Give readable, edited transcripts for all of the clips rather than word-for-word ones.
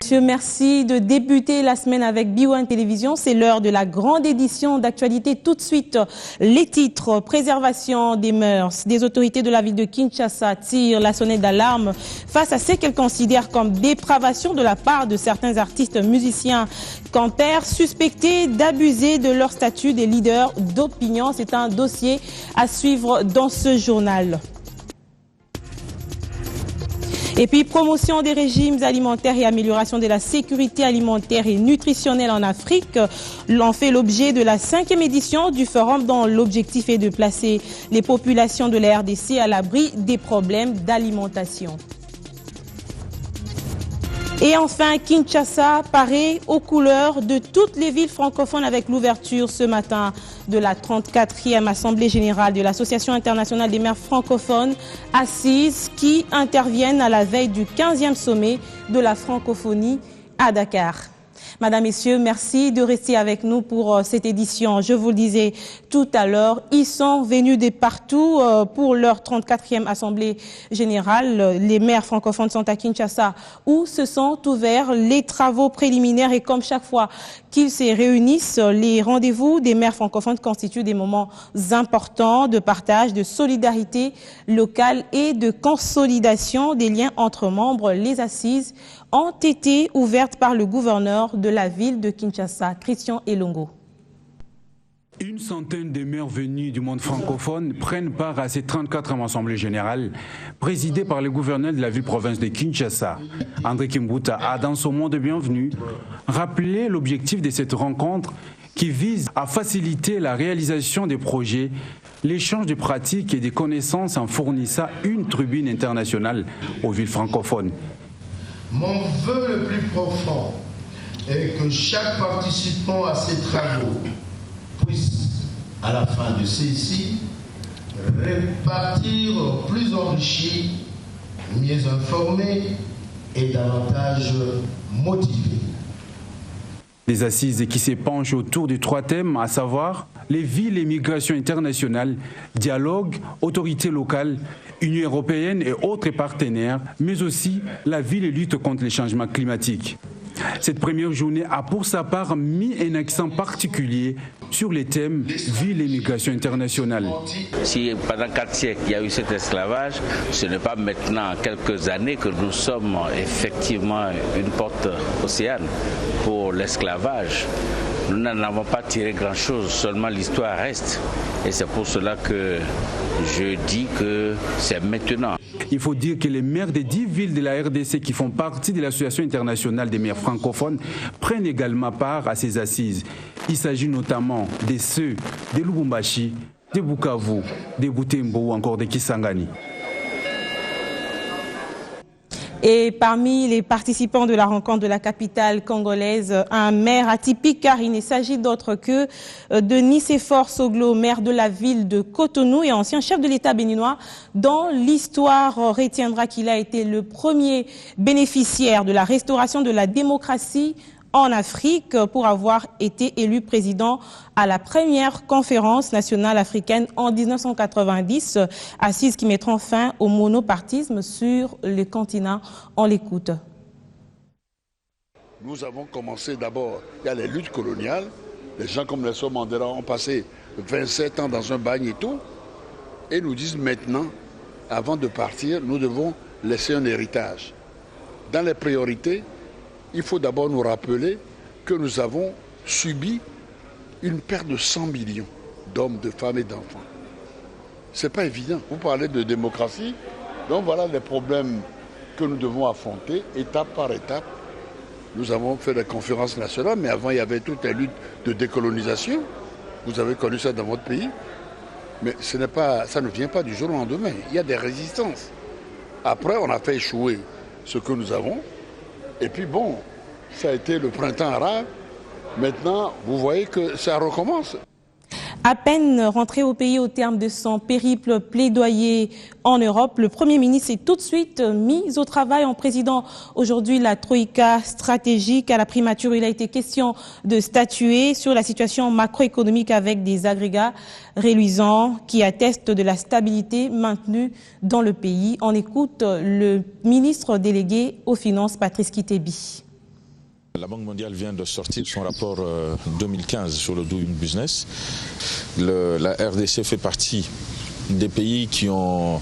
Monsieur, merci de débuter la semaine avec B1 Télévision. C'est l'heure de la grande édition d'actualité. Tout de suite, les titres. Préservation des mœurs. Des autorités de la ville de Kinshasa tirent la sonnette d'alarme face à ce qu'elles considèrent comme dépravation de la part de certains artistes musiciens campers suspectés d'abuser de leur statut des leaders d'opinion. C'est un dossier à suivre dans ce journal. Et puis, promotion des régimes alimentaires et amélioration de la sécurité alimentaire et nutritionnelle en Afrique l'ont fait l'objet de la 5e édition du forum dont l'objectif est de placer les populations de la RDC à l'abri des problèmes d'alimentation. Et enfin, Kinshasa paraît aux couleurs de toutes les villes francophones avec l'ouverture ce matin de la 34e Assemblée générale de l'Association internationale des maires francophones, assises qui interviennent à la veille du 15e sommet de la francophonie à Dakar. Madame, Messieurs, merci de rester avec nous pour cette édition. Je vous le disais tout à l'heure, ils sont venus de partout pour leur 34e Assemblée générale. Les maires francophones sont à Kinshasa où se sont ouverts les travaux préliminaires et comme chaque fois qu'ils se réunissent, les rendez-vous des maires francophones constituent des moments importants de partage, de solidarité locale et de consolidation des liens entre membres. Les assises ont été ouvertes par le gouverneur de la ville de Kinshasa, Christian Elongo. Une centaine de maires venus du monde francophone prennent part à cette 34e Assemblée générale, présidée par le gouverneur de la ville-province de Kinshasa. André Kimbuta a, dans son mot de bienvenue, rappelé l'objectif de cette rencontre qui vise à faciliter la réalisation des projets, l'échange de pratiques et de connaissances en fournissant une tribune internationale aux villes francophones. Mon vœu le plus profond est que chaque participant à ces travaux puisse, à la fin de ceux-ci, repartir plus enrichi, mieux informé et davantage motivé. Des assises qui s'épanchent autour de 3 thèmes, à savoir les villes et migrations internationales, dialogue, autorités locales, Union européenne et autres partenaires, mais aussi la ville et lutte contre les changements climatiques. Cette première journée a pour sa part mis un accent particulier sur les thèmes ville et migration internationale. Si pendant 4 siècles il y a eu cet esclavage, ce n'est pas maintenant quelques années que nous sommes effectivement une porte océane pour l'esclavage. Nous n'en avons pas tiré grand-chose, seulement l'histoire reste. Et c'est pour cela que je dis que c'est maintenant. Il faut dire que les maires des 10 villes de la RDC qui font partie de l'Association internationale des maires francophones prennent également part à ces assises. Il s'agit notamment de ceux de Lubumbashi, de Bukavu, de Butembo ou encore de Kisangani. Et parmi les participants de la rencontre de la capitale congolaise, un maire atypique car il ne s'agit d'autre que de Nicéphore Soglo, maire de la ville de Cotonou et ancien chef de l'État béninois, dont l'histoire retiendra qu'il a été le premier bénéficiaire de la restauration de la démocratie en Afrique pour avoir été élu président à la première conférence nationale africaine en 1990, assises qui mettront fin au monopartisme sur le continent. On l'écoute. Nous avons commencé d'abord, il y a les luttes coloniales, les gens comme Nelson Mandela ont passé 27 ans dans un bagne et tout, et nous disent maintenant, avant de partir, nous devons laisser un héritage. Dans les priorités, il faut d'abord nous rappeler que nous avons subi une perte de 100 millions d'hommes, de femmes et d'enfants. Ce n'est pas évident. Vous parlez de démocratie, donc voilà les problèmes que nous devons affronter étape par étape. Nous avons fait des conférences nationales, mais avant il y avait toutes les luttes de décolonisation. Vous avez connu ça dans votre pays. Mais ça ne vient pas du jour au lendemain. Il y a des résistances. Après, on a fait échouer ce que nous avons. Et puis bon, ça a été le printemps arabe. Maintenant, vous voyez que ça recommence. À peine rentré au pays au terme de son périple plaidoyer en Europe, le Premier ministre s'est tout de suite mis au travail en présidant aujourd'hui la Troïka stratégique. À la primature, il a été question de statuer sur la situation macroéconomique avec des agrégats reluisants qui attestent de la stabilité maintenue dans le pays. On écoute le ministre délégué aux Finances, Patrice Kitebi. La Banque mondiale vient de sortir son rapport 2015 sur le Doing Business. La RDC fait partie des pays qui ont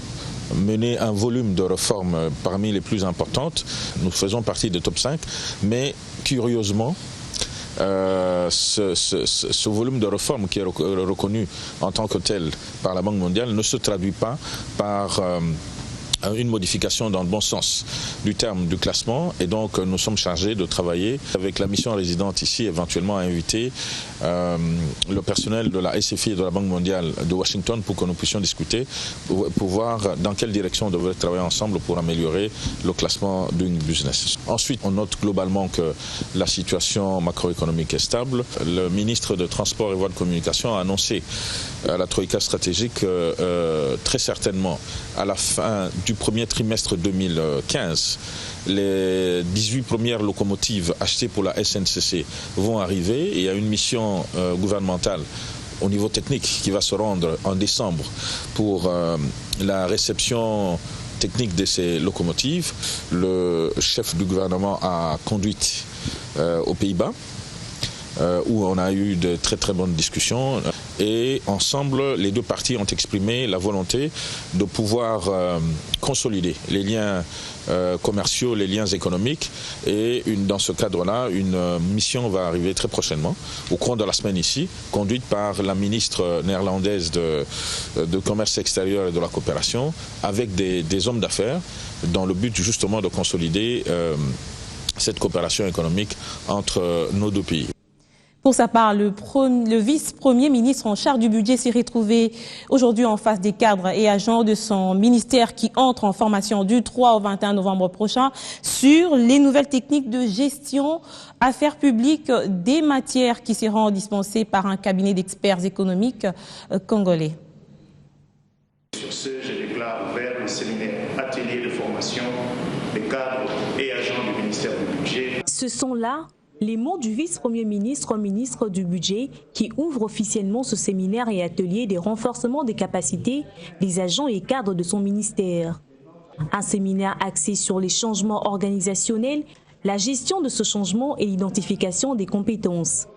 mené un volume de réformes parmi les plus importantes. Nous faisons partie des top 5, mais curieusement, ce volume de réformes qui est reconnu en tant que tel par la Banque mondiale ne se traduit pas par une modification dans le bon sens du terme du classement, et donc nous sommes chargés de travailler avec la mission résidente ici, éventuellement à inviter le personnel de la SFI et de la Banque mondiale de Washington pour que nous puissions discuter, pour voir dans quelle direction on devrait travailler ensemble pour améliorer le classement Doing Business. Ensuite, on note globalement que la situation macroéconomique est stable. Le ministre de Transport et Voies de Communication a annoncé à la Troïka stratégique très certainement à la fin du premier trimestre 2015, les 18 premières locomotives achetées pour la SNCC vont arriver, et il y a une mission gouvernementale au niveau technique qui va se rendre en décembre pour la réception technique de ces locomotives. Le chef du gouvernement a conduit aux Pays-Bas, où on a eu de très très bonnes discussions, et ensemble les deux parties ont exprimé la volonté de pouvoir consolider les liens commerciaux, les liens économiques, et dans ce cadre-là, une mission va arriver très prochainement, au cours de la semaine ici, conduite par la ministre néerlandaise de Commerce extérieur et de la coopération, avec des hommes d'affaires, dans le but justement de consolider cette coopération économique entre nos deux pays. Pour sa part, le vice-premier ministre en charge du budget s'est retrouvé aujourd'hui en face des cadres et agents de son ministère qui entrent en formation du 3 au 21 novembre prochain sur les nouvelles techniques de gestion affaires publiques des matières qui seront dispensées par un cabinet d'experts économiques congolais. Sur ce, je déclare ouvert le séminaire atelier de formation des cadres et agents du ministère du budget. Ce sont là les mots du vice-premier ministre, ministre du budget, qui ouvre officiellement ce séminaire et atelier de renforcement des capacités des agents et cadres de son ministère. Un séminaire axé sur les changements organisationnels, la gestion de ce changement et l'identification des compétences.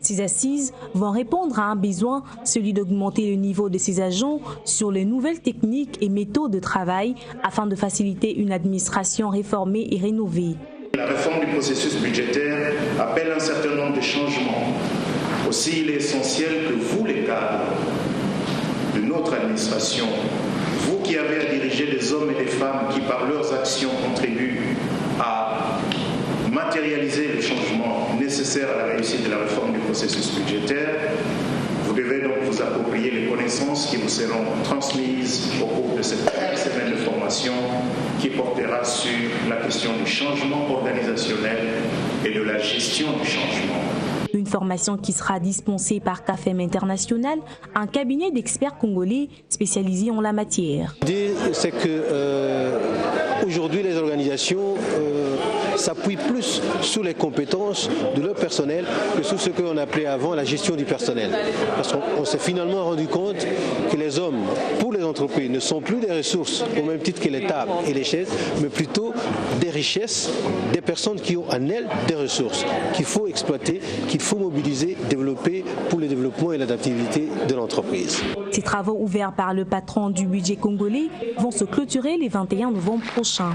Ces assises vont répondre à un besoin, celui d'augmenter le niveau de ces agents sur les nouvelles techniques et méthodes de travail afin de faciliter une administration réformée et rénovée. La réforme du processus budgétaire appelle un certain nombre de changements. Aussi, il est essentiel que vous, les cadres de notre administration, vous qui avez à diriger des hommes et des femmes qui, par leurs actions, contribuent à matérialiser les changements nécessaires à la réussite de la réforme du processus budgétaire, vous devez donc vous approprier les connaissances qui vous seront transmises au cours de cette première semaine de formation qui portera sur la question du changement organisationnel et de la gestion du changement. Une formation qui sera dispensée par CAFEM International, un cabinet d'experts congolais spécialisé en la matière. C'est que aujourd'hui les organisations s'appuient plus sur les compétences de leur personnel que sur ce qu'on appelait avant la gestion du personnel. Parce qu'on s'est finalement rendu compte que les hommes, pour les entreprises, ne sont plus des ressources au même titre que les tables et les chaises, mais plutôt des richesses, des personnes qui ont en elles des ressources qu'il faut exploiter, qu'il faut mobiliser, développer pour le développement et l'adaptabilité de l'entreprise. Ces travaux ouverts par le patron du budget congolais vont se clôturer le 21 novembre prochain.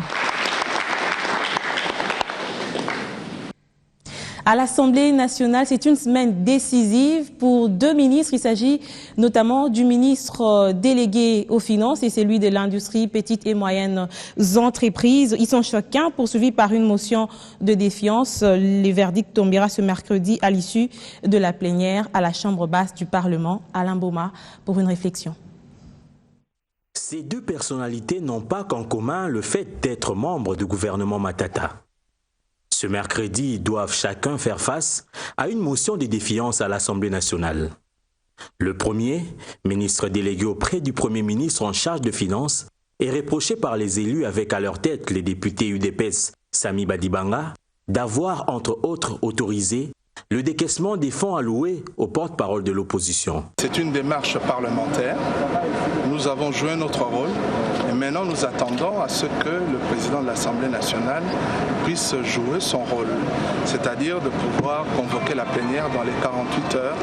À l'Assemblée nationale, c'est une semaine décisive pour deux ministres. Il s'agit notamment du ministre délégué aux finances et celui de l'industrie, petites et moyennes entreprises. Ils sont chacun poursuivis par une motion de défiance. Le verdict tombera ce mercredi à l'issue de la plénière à la Chambre basse du Parlement. Alain Boma pour une réflexion. Ces deux personnalités n'ont pas qu'en commun le fait d'être membres du gouvernement Matata. Ce mercredi, ils doivent chacun faire face à une motion de défiance à l'Assemblée nationale. Le premier, ministre délégué auprès du Premier ministre en charge de finances, est reproché par les élus avec à leur tête les députés UDPS Sami Badibanga d'avoir, entre autres, autorisé le décaissement des fonds alloués aux porte-parole de l'opposition. C'est une démarche parlementaire. Nous avons joué notre rôle et maintenant, nous attendons à ce que le président de l'Assemblée nationale puisse jouer son rôle, c'est-à-dire de pouvoir convoquer la plénière dans les 48 heures,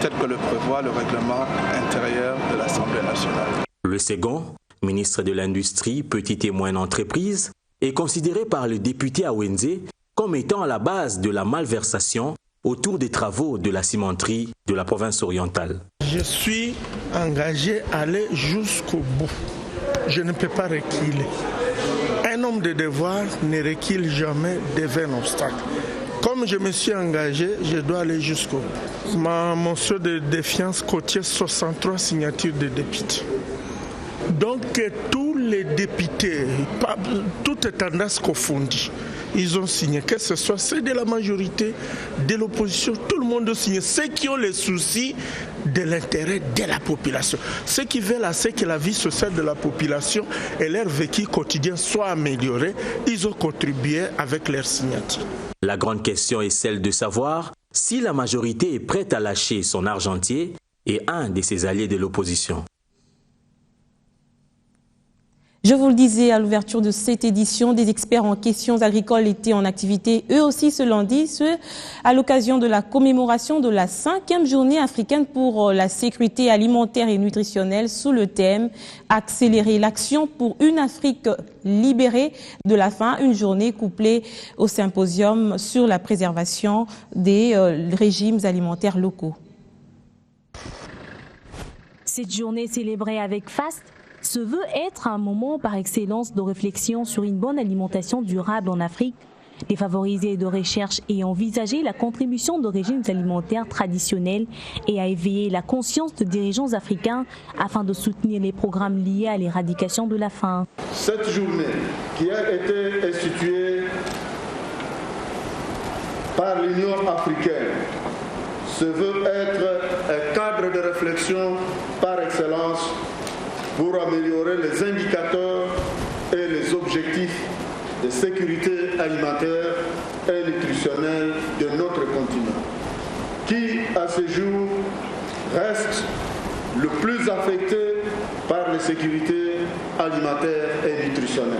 tel que le prévoit le règlement intérieur de l'Assemblée nationale. Le second, ministre de l'Industrie, Petite et Moyenne Entreprise, est considéré par le député Awenze comme étant à la base de la malversation autour des travaux de la cimenterie de la province orientale. Je suis engagé à aller jusqu'au bout. Je ne peux pas reculer. Un homme de devoir ne recule jamais devant un obstacle. Comme je me suis engagé, je dois aller jusqu'au bout. Ma motion de défiance contient 63 signatures de députés. Donc tous les députés, toutes tendances confondues, ils ont signé, que ce soit ceux de la majorité, de l'opposition, tout le monde a signé. Ceux qui ont les soucis de l'intérêt de la population, ceux qui veulent à ce que la vie sociale de la population et leur vécu quotidien soient améliorés, ils ont contribué avec leur signature. La grande question est celle de savoir si la majorité est prête à lâcher son argentier et un de ses alliés de l'opposition. Je vous le disais à l'ouverture de cette édition, des experts en questions agricoles étaient en activité eux aussi ce lundi, à l'occasion de la commémoration de la 5e journée africaine pour la sécurité alimentaire et nutritionnelle sous le thème « Accélérer l'action pour une Afrique libérée de la faim », une journée couplée au symposium sur la préservation des régimes alimentaires locaux. Cette journée célébrée avec faste se veut être un moment par excellence de réflexion sur une bonne alimentation durable en Afrique, défavoriser de recherche et envisager la contribution de régimes alimentaires traditionnels et à éveiller la conscience de dirigeants africains afin de soutenir les programmes liés à l'éradication de la faim. Cette journée qui a été instituée par l'Union africaine se veut être un cadre de réflexion par excellence pour améliorer les indicateurs et les objectifs de sécurité alimentaire et nutritionnelle de notre continent, qui à ce jour reste le plus affecté par l'insécurité alimentaire et nutritionnelle.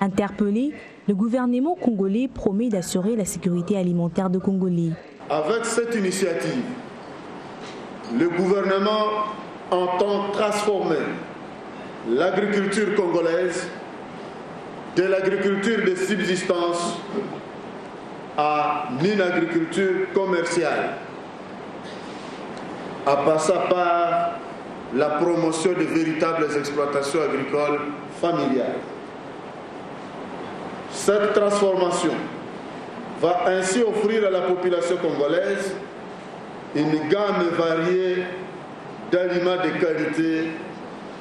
Interpellé, le gouvernement congolais promet d'assurer la sécurité alimentaire des Congolais. Avec cette initiative, le gouvernement entend transformer l'agriculture congolaise de l'agriculture de subsistance à une agriculture commerciale, en passant par la promotion de véritables exploitations agricoles familiales. Cette transformation va ainsi offrir à la population congolaise une gamme variée d'aliments de qualité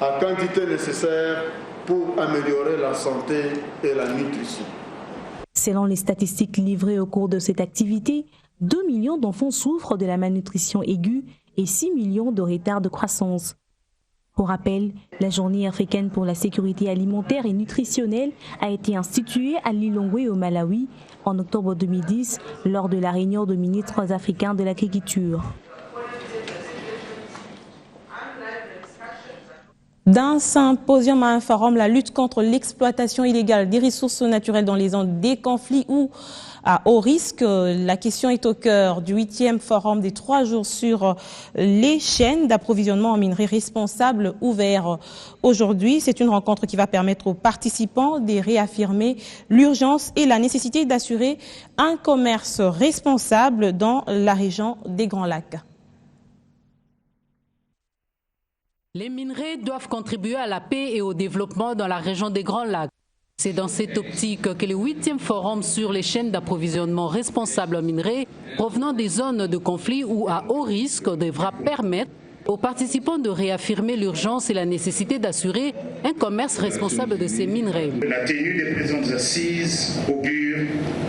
à quantité nécessaire pour améliorer la santé et la nutrition. Selon les statistiques livrées au cours de cette activité, 2 millions d'enfants souffrent de la malnutrition aiguë et 6 millions de retard de croissance. Pour rappel, la Journée africaine pour la sécurité alimentaire et nutritionnelle a été instituée à Lilongwe au Malawi en octobre 2010 lors de la réunion de ministres africains de l'agriculture. D'un symposium à un forum, la lutte contre l'exploitation illégale des ressources naturelles dans les zones des conflits ou à haut risque. La question est au cœur du 8e forum des 3 jours sur les chaînes d'approvisionnement en minerais responsables ouvert aujourd'hui. C'est une rencontre qui va permettre aux participants de réaffirmer l'urgence et la nécessité d'assurer un commerce responsable dans la région des Grands Lacs. Les minerais doivent contribuer à la paix et au développement dans la région des Grands Lacs. C'est dans cette optique que le 8e forum sur les chaînes d'approvisionnement responsables en minerais provenant des zones de conflit ou à haut risque devra permettre aux participants de réaffirmer l'urgence et la nécessité d'assurer un commerce responsable de ces minerais. La tenue des présentes assises augure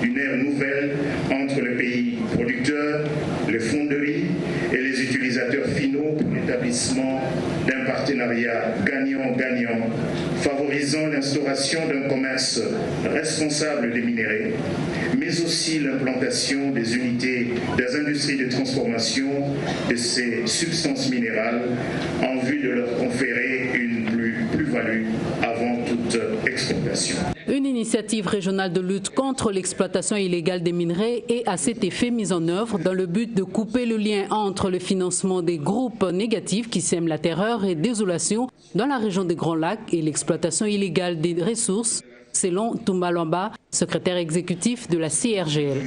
d'une ère nouvelle entre les pays producteurs, les fonderies et les utilisateurs finaux pour l'établissement d'un partenariat gagnant-gagnant, favorisant l'instauration d'un commerce responsable des minéraux, mais aussi l'implantation des unités des industries de transformation de ces substances minérales en vue de leur conférer une plus-value avant population. Une initiative régionale de lutte contre l'exploitation illégale des minerais est à cet effet mise en œuvre dans le but de couper le lien entre le financement des groupes négatifs qui sèment la terreur et désolation dans la région des Grands Lacs et l'exploitation illégale des ressources, selon Toumba Lwamba, secrétaire exécutif de la CIRGL.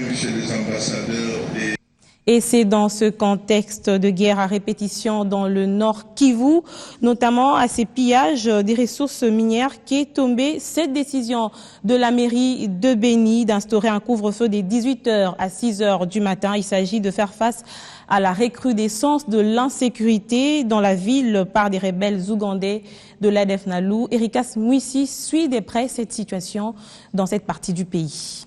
Et c'est dans ce contexte de guerre à répétition dans le Nord Kivu, notamment à ces pillages des ressources minières, qu'est tombée cette décision de la mairie de Béni d'instaurer un couvre-feu des 18h à 6h du matin. Il s'agit de faire face à la recrudescence de l'insécurité dans la ville par des rebelles ougandais de l'ADF NALU. Erikas Mouissi suit de près cette situation dans cette partie du pays.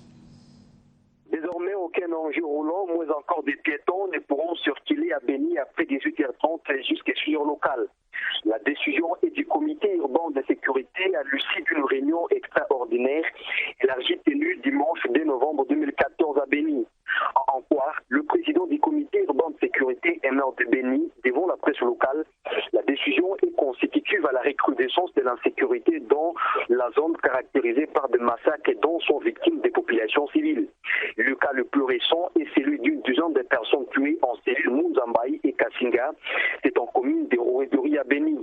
Désormais, aucun enjeu roulant, moins encore des piétons ne pourront circuler à Béni après 18h30 jusqu'à heure locale. La décision est du comité urbain de sécurité à l'issue d'une réunion extraordinaire élargie tenue dimanche 2 novembre 2014 à Béni. En quoi le président du comité urbain de sécurité et maire de Béni, devant la presse locale, la décision est consécutive à la recrudescence de l'insécurité dans la zone caractérisée par des massacres et dont sont victimes des populations civiles. Le cas le plus récent est celui d'une dizaine de personnes tuées en cellule Mouzambaï et Kassinga, c'est en commune de Rouedori à Béni.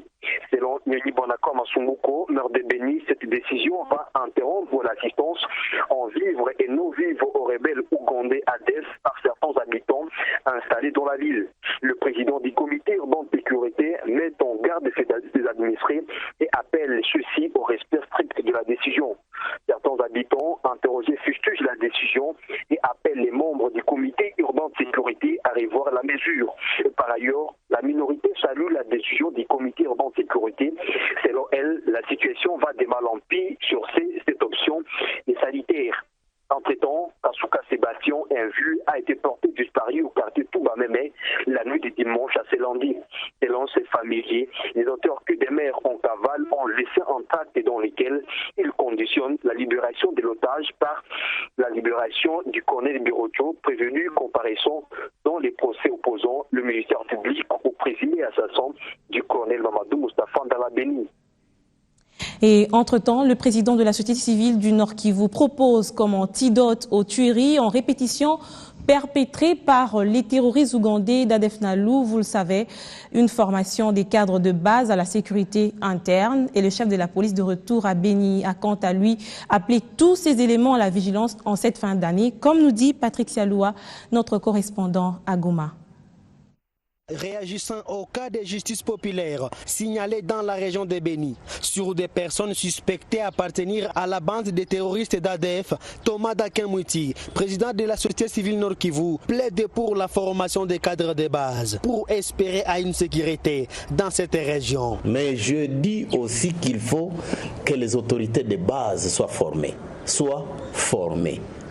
Selon Nyoni Bonako Masumbuko, maire de Béni, cette décision va interrompre l'assistance en vivre et non vivre aux rebelles ougandais ADF par certains habitants installés dans la ville. Le président du comité urbain de sécurité met en garde ses administrés et appelle ceux-ci au respect strict de la décision. Certains habitants interrogés fustigent la décision et appellent les membres du comité urbain de sécurité à revoir la mesure. Et par ailleurs, la minorité salue la décision du comité urbain de sécurité. Selon elle, la situation va de mal en pis sur cette option est sanitaire. Entre-temps, Kasuka Sébastien, un vieux, a été porté disparu au quartier Toubameme la nuit du dimanche à Célandi. Selon ses familiers, les auteurs que des maires en cavale ont laissé un tract dans lequel ils conditionnent la libération de l'otage par la libération du colonel Birocho, prévenu comparaissant dans les procès opposant le ministère public au présumé assassin du colonel Mamadou Moustapha Ndala-Béni. Et entre-temps, le président de la société civile du Nord Kivu propose comme antidote aux tueries en répétition perpétrées par les terroristes ougandais d'ADF NALU, vous le savez, une formation des cadres de base à la sécurité interne. Et le chef de la police de retour à Béni a quant à lui appelé tous ces éléments à la vigilance en cette fin d'année, comme nous dit Patrick Sialoua, notre correspondant à Goma. Réagissant au cas de justice populaire signalé dans la région de Béni sur des personnes suspectées appartenir à la bande des terroristes d'ADF, Thomas Dakenmouti, président de la société civile Nord Kivu, plaide pour la formation des cadres de base pour espérer à une sécurité dans cette région. Mais je dis aussi qu'il faut que les autorités de base soient formées.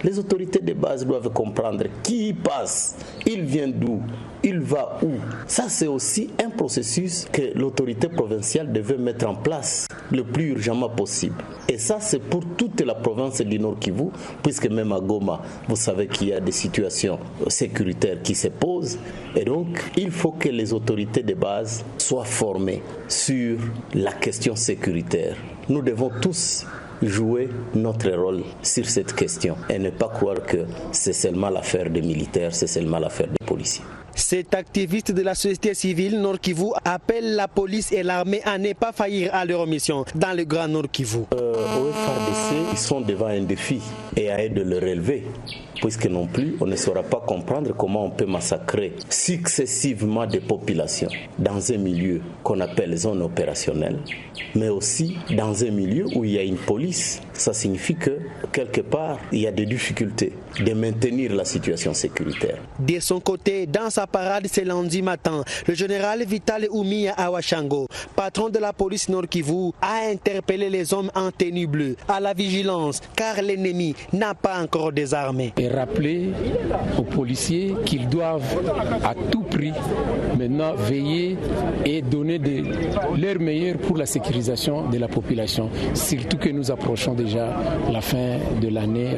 Les autorités de base doivent comprendre qui y passe, il vient d'où, il va où. Ça, c'est aussi un processus que l'autorité provinciale devait mettre en place le plus urgemment possible. Et ça, c'est pour toute la province du Nord Kivu, puisque même à Goma, vous savez qu'il y a des situations sécuritaires qui se posent. Et donc, il faut que les autorités de base soient formées sur la question sécuritaire. Nous devons tous jouer notre rôle sur cette question et ne pas croire que c'est seulement l'affaire des militaires, c'est seulement l'affaire des policiers. Cet activiste de la société civile Nord Kivu appelle la police et l'armée à ne pas faillir à leur mission dans le Grand Nord Kivu. Au FARDC, ils sont devant un défi et à eux de le relever, puisque non plus on ne saura pas comprendre comment on peut massacrer successivement des populations dans un milieu qu'on appelle zone opérationnelle, mais aussi dans un milieu où il y a une police. Ça signifie que quelque part il y a des difficultés de maintenir la situation sécuritaire. De son côté, dans sa parade ce lundi matin, le général Vital Oumia Awashango, patron de la police Nord Kivu, a interpellé les hommes en tenue bleue à la vigilance car l'ennemi n'a pas encore désarmé. Et rappeler aux policiers qu'ils doivent à tout prix maintenant veiller et donner leur meilleur pour la sécurisation de la population, surtout que nous approchons déjà la fin de l'année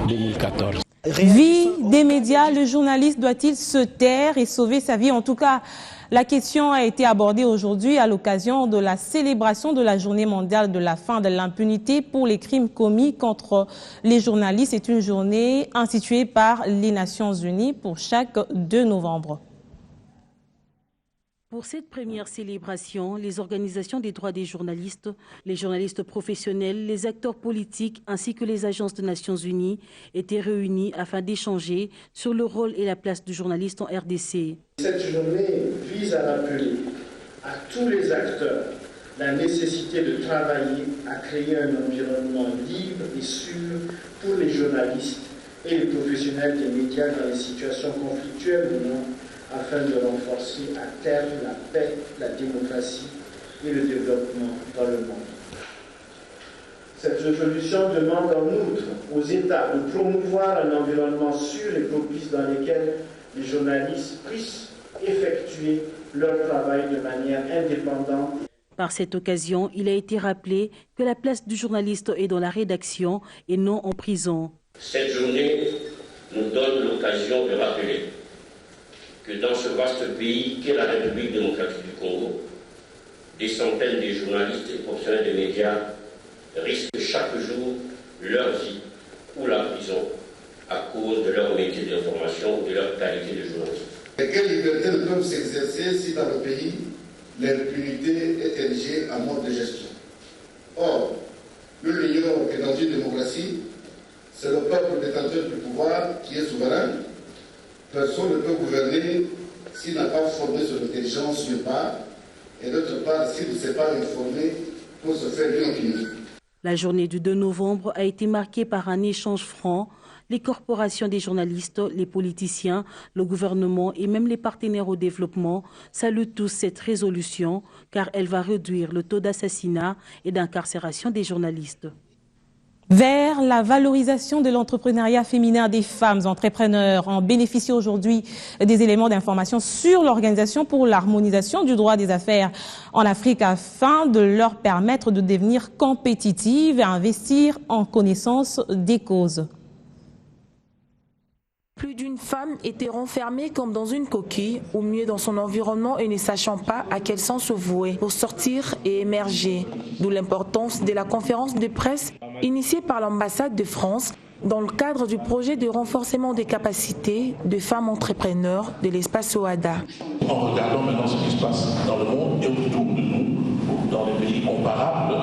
2014. Vie des médias, le journaliste doit-il se taire et sauver sa vie? En tout cas, La question a été abordée aujourd'hui à l'occasion de la célébration de la journée mondiale de la fin de l'impunité pour les crimes commis contre les journalistes. C'est une journée instituée par les Nations Unies pour chaque 2 novembre. Pour cette première célébration, les organisations des droits des journalistes, les journalistes professionnels, les acteurs politiques ainsi que les agences des Nations Unies étaient réunis afin d'échanger sur le rôle et la place du journaliste en RDC. Cette journée vise à rappeler à tous les acteurs la nécessité de travailler à créer un environnement libre et sûr pour les journalistes et les professionnels des médias dans les situations conflictuelles ou non, afin de renforcer à terme la paix, la démocratie et le développement dans le monde. Cette résolution demande en outre aux États de promouvoir un environnement sûr et propice dans lequel les journalistes puissent effectuer leur travail de manière indépendante. Par cette occasion, il a été rappelé que la place du journaliste est dans la rédaction et non en prison. Cette journée nous donne l'occasion de rappeler que dans ce vaste pays qu'est la République démocratique du Congo, des centaines de journalistes et professionnels des médias risquent chaque jour leur vie ou la prison à cause de leur métier d'information ou de leur qualité de journaliste. Quelles libertés ne peuvent s'exercer si dans le pays, l'impunité est érigée en mode de gestion? Or, nous l'ignorons que dans une démocratie, c'est le peuple détenteur du pouvoir qui est souverain. Personne ne peut gouverner s'il n'a pas formé son intelligence d'une part, et d'autre part, s'il ne s'est pas informé pour se faire une opinion. La journée du 2 novembre a été marquée par un échange franc. Les corporations des journalistes, les politiciens, le gouvernement et même les partenaires au développement saluent tous cette résolution car elle va réduire le taux d'assassinat et d'incarcération des journalistes. Vers la valorisation de l'entrepreneuriat féminin des femmes entrepreneurs en bénéficient aujourd'hui des éléments d'information sur l'Organisation pour l'harmonisation du droit des affaires en Afrique afin de leur permettre de devenir compétitives et investir en connaissance des causes. Plus d'une femme était renfermée comme dans une coquille, ou mieux dans son environnement et ne sachant pas à quel sens se vouer pour sortir et émerger. D'où l'importance de la conférence de presse initiée par l'ambassade de France dans le cadre du projet de renforcement des capacités de femmes entrepreneurs de l'espace OHADA. En regardant maintenant ce qui se passe dans le monde et autour de nous, dans les pays comparables,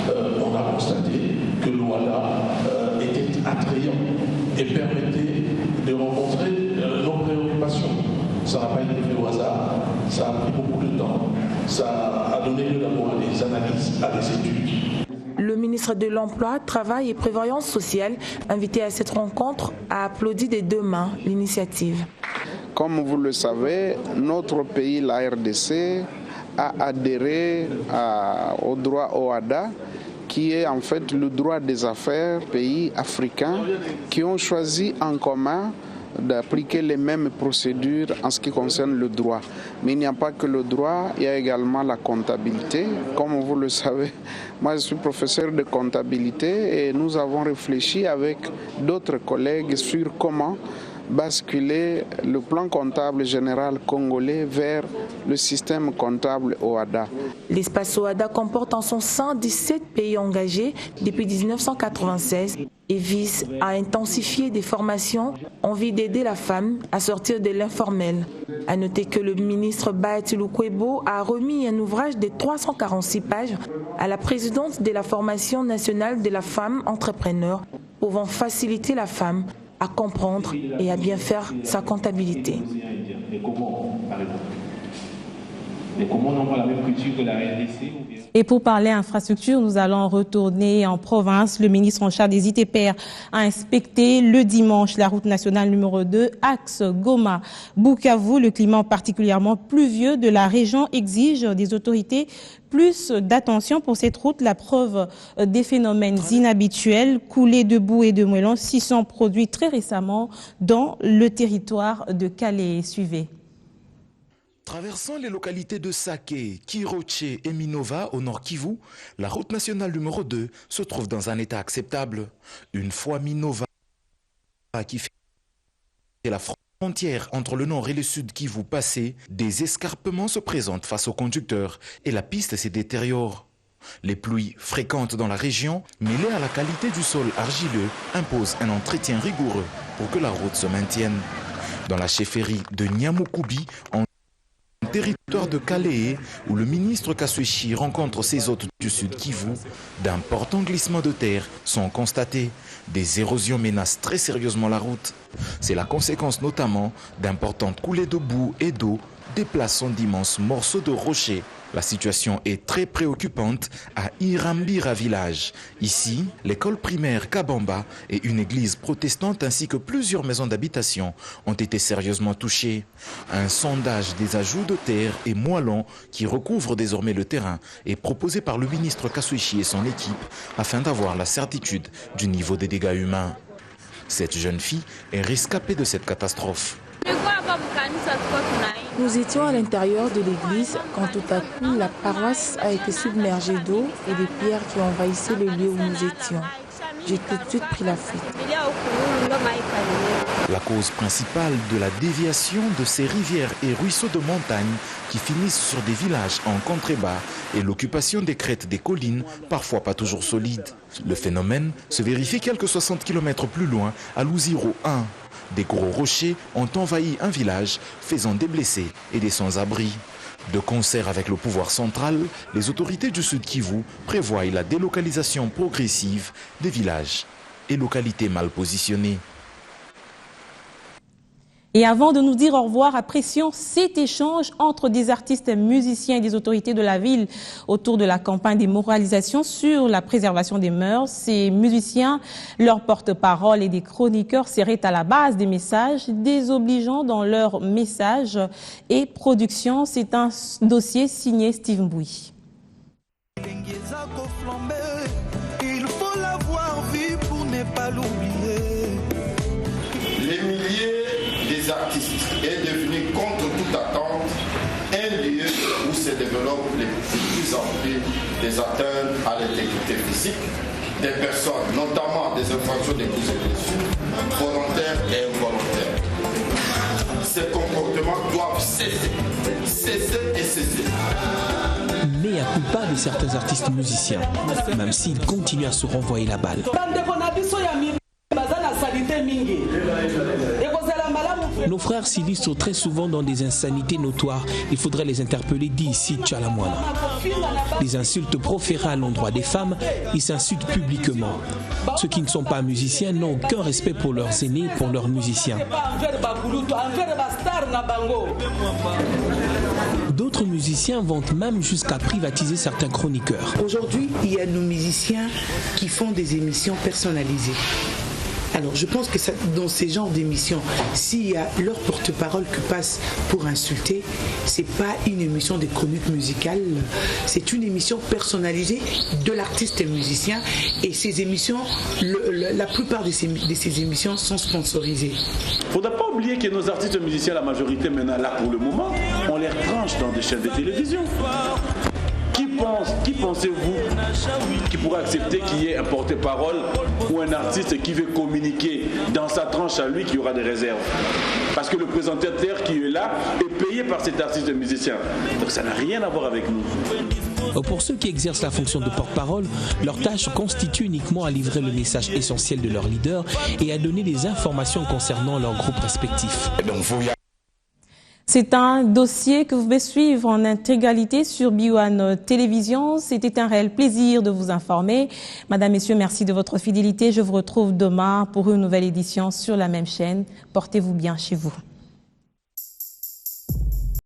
on a constaté que l'OHADA était attrayant et permettait de rencontrer nos préoccupations. Ça n'a pas été fait au hasard, ça a pris beaucoup de temps, ça a donné lieu d'abord à des analyses, à des études. Le ministre de l'Emploi, Travail et Prévoyance sociale, invité à cette rencontre, a applaudi des 2 mains l'initiative. Comme vous le savez, notre pays, la RDC, a adhéré au droit OHADA, qui est en fait le droit des affaires pays africains qui ont choisi en commun d'appliquer les mêmes procédures en ce qui concerne le droit. Mais il n'y a pas que le droit, il y a également la comptabilité. Comme vous le savez, moi je suis professeur de comptabilité et nous avons réfléchi avec d'autres collègues sur comment basculer le plan comptable général congolais vers le système comptable OHADA. L'espace OHADA comporte en son sein 17 pays engagés depuis 1996 et vise à intensifier des formations en vue d'aider la femme à sortir de l'informel. À noter que le ministre Bahati Lukwebo a remis un ouvrage de 346 pages à la présidente de la formation nationale de la femme entrepreneur pouvant faciliter la femme à comprendre et à bien faire sa comptabilité. Et pour parler infrastructure, nous allons retourner en province. Le ministre en charge des ITPR a inspecté le dimanche la route nationale numéro 2, axe Goma-Bukavu. Le climat particulièrement pluvieux de la région exige des autorités plus d'attention pour cette route. La preuve des phénomènes inhabituels, coulées de boue et de moellons, s'y sont produits très récemment dans le territoire de Calais. Suivez. Traversant les localités de Sake, Kiroche et Minova au nord Kivu, la route nationale numéro 2 se trouve dans un état acceptable. Une fois Minova qui fait la frontière frontière entre le nord et le sud Kivu passé, des escarpements se présentent face aux conducteurs et la piste se détériore. Les pluies fréquentes dans la région, mêlées à la qualité du sol argileux, imposent un entretien rigoureux pour que la route se maintienne. Dans la chefferie de Nyamukubi, en territoire de Kalehe, où le ministre Kaswechi rencontre ses hôtes du sud Kivu, d'importants glissements de terre sont constatés. Des érosions menacent très sérieusement la route. C'est la conséquence notamment d'importantes coulées de boue et d'eau déplaçant d'immenses morceaux de rochers. La situation est très préoccupante à Irambira village. Ici, l'école primaire Kabamba et une église protestante ainsi que plusieurs maisons d'habitation ont été sérieusement touchées. Un sondage des ajouts de terre et moellons qui recouvrent désormais le terrain est proposé par le ministre Kaswechi et son équipe afin d'avoir la certitude du niveau des dégâts humains. Cette jeune fille est rescapée de cette catastrophe. Nous étions à l'intérieur de l'église quand tout à coup la paroisse a été submergée d'eau et des pierres qui envahissaient le lieu où nous étions. J'ai tout de suite pris la fuite. La cause principale de la déviation de ces rivières et ruisseaux de montagne qui finissent sur des villages en contrebas est l'occupation des crêtes des collines, parfois pas toujours solides. Le phénomène se vérifie quelques 60 km plus loin à Luziro 1. Des gros rochers ont envahi un village, faisant des blessés et des sans-abri. De concert avec le pouvoir central, les autorités du Sud Kivu prévoient la délocalisation progressive des villages et localités mal positionnées. Et avant de nous dire au revoir, apprécions cet échange entre des artistes musiciens et des autorités de la ville autour de la campagne des moralisations sur la préservation des mœurs. Ces musiciens, leurs porte-parole et des chroniqueurs seraient à la base des messages désobligeants dans leurs messages et productions. C'est un dossier signé Steve Mbouy. Il faut l'avoir vu pour ne pas l'oublier. Les milliers des artistes est devenu contre toute attente un lieu où se développent les plus en plus des atteintes à l'intégrité physique des personnes, notamment des infractions des coups et blessures, volontaires et involontaires. Ces comportements doivent cesser et cesser. Mais à culpa de certains artistes musiciens, même s'ils continuent à se renvoyer la balle. Nos frères s'illustrent très souvent dans des insanités notoires. Il faudrait les interpeller d'ici Tchalamouana. Les insultes proférées à l'endroit des femmes, ils s'insultent publiquement. Ceux qui ne sont pas musiciens n'ont aucun respect pour leurs aînés et pour leurs musiciens. D'autres musiciens vont même jusqu'à privatiser certains chroniqueurs. Aujourd'hui, il y a nos musiciens qui font des émissions personnalisées. Alors je pense que dans ces genres d'émissions, s'il y a leur porte-parole qui passe pour insulter, c'est pas une émission de chronique musicale, c'est une émission personnalisée de l'artiste musicien et ces émissions, la plupart de ces émissions sont sponsorisées. Il ne faudra pas oublier que nos artistes musiciens, la majorité maintenant là pour le moment, on les retranche dans des chaînes de télévision. Qui pensez-vous qui pourrait accepter qu'il y ait un porte-parole ou un artiste qui veut communiquer dans sa tranche à lui qui aura des réserves? Parce que le présentateur qui est là est payé par cet artiste musicien. Donc ça n'a rien à voir avec nous. Pour ceux qui exercent la fonction de porte-parole, leur tâche constitue uniquement à livrer le message essentiel de leur leader et à donner des informations concernant leurs groupes respectifs. C'est un dossier que vous pouvez suivre en intégralité sur BioOne Télévision. C'était un réel plaisir de vous informer. Madame, Messieurs, merci de votre fidélité. Je vous retrouve demain pour une nouvelle édition sur la même chaîne. Portez-vous bien chez vous.